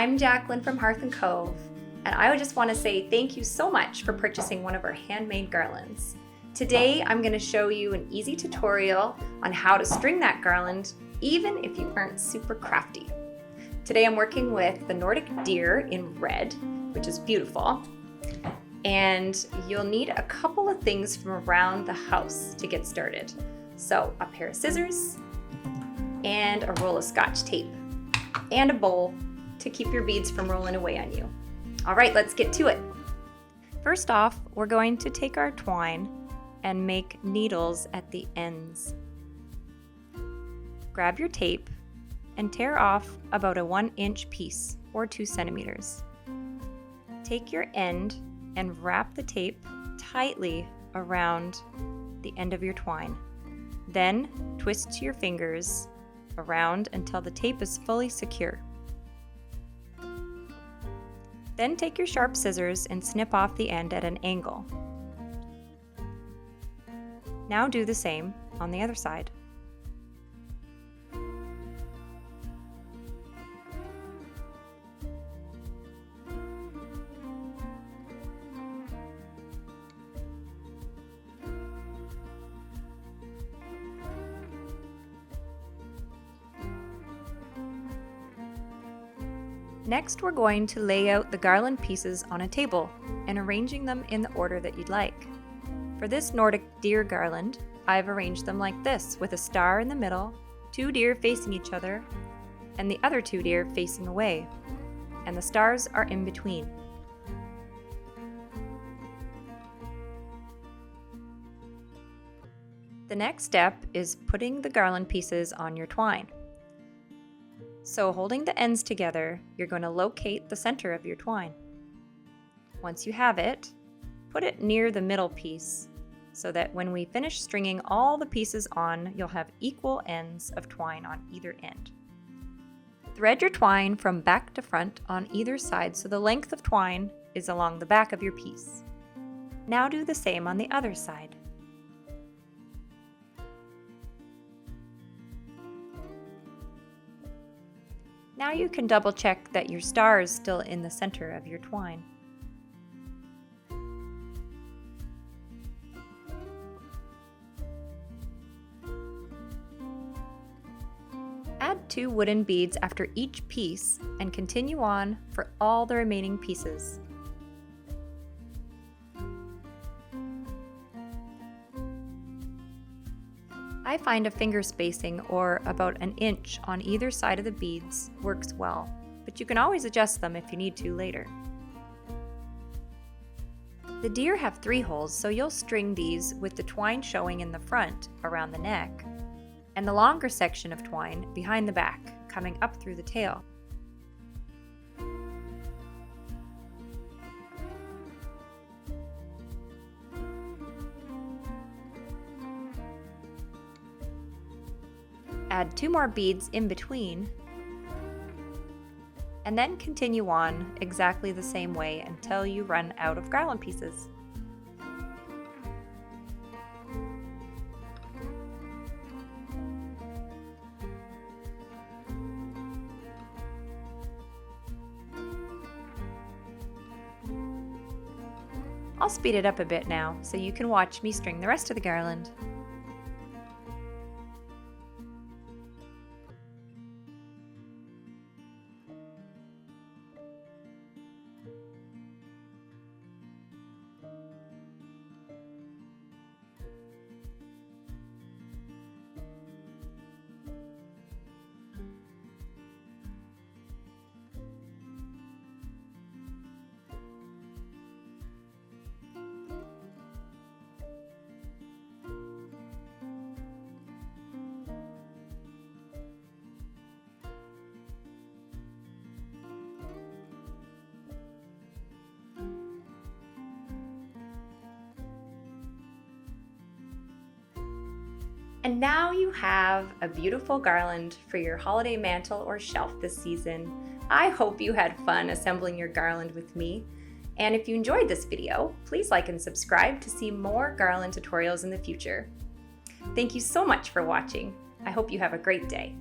I'm Jacqueline from Hearth Cove, and I would just want to say thank you so much for purchasing one of our handmade garlands. Today, I'm going to show you an easy tutorial on how to string that garland, even if you aren't super crafty. Today, I'm working with the Nordic deer in red, which is beautiful. And you'll need a couple of things from around the house to get started. So, a pair of scissors, and a roll of Scotch tape, and a bowl to keep your beads from rolling away on you. All right, let's get to it. First off, we're going to take our twine and make needles at the ends. Grab your tape and tear off about a 1-inch piece or 2 centimeters. Take your end and wrap the tape tightly around the end of your twine. Then twist your fingers around until the tape is fully secure. Then take your sharp scissors and snip off the end at an angle. Now do the same on the other side. Next, we're going to lay out the garland pieces on a table and arranging them in the order that you'd like. For this Nordic deer garland, I've arranged them like this, with a star in the middle, 2 deer facing each other, and the other 2 deer facing away, and the stars are in between. The next step is putting the garland pieces on your twine. So holding the ends together, you're going to locate the center of your twine. Once you have it, put it near the middle piece so that when we finish stringing all the pieces on, you'll have equal ends of twine on either end. Thread your twine from back to front on either side so the length of twine is along the back of your piece. Now do the same on the other side. Now you can double check that your star is still in the center of your twine. Add 2 wooden beads after each piece and continue on for all the remaining pieces. I find a finger spacing or about 1 inch on either side of the beads works well, but you can always adjust them if you need to later. The deer have 3 holes, so you'll string these with the twine showing in the front around the neck, and the longer section of twine behind the back, coming up through the tail. Add 2 more beads in between, and then continue on exactly the same way until you run out of garland pieces. I'll speed it up a bit now so you can watch me string the rest of the garland. And now you have a beautiful garland for your holiday mantle or shelf this season. I hope you had fun assembling your garland with me. And if you enjoyed this video, please like and subscribe to see more garland tutorials in the future. Thank you so much for watching. I hope you have a great day.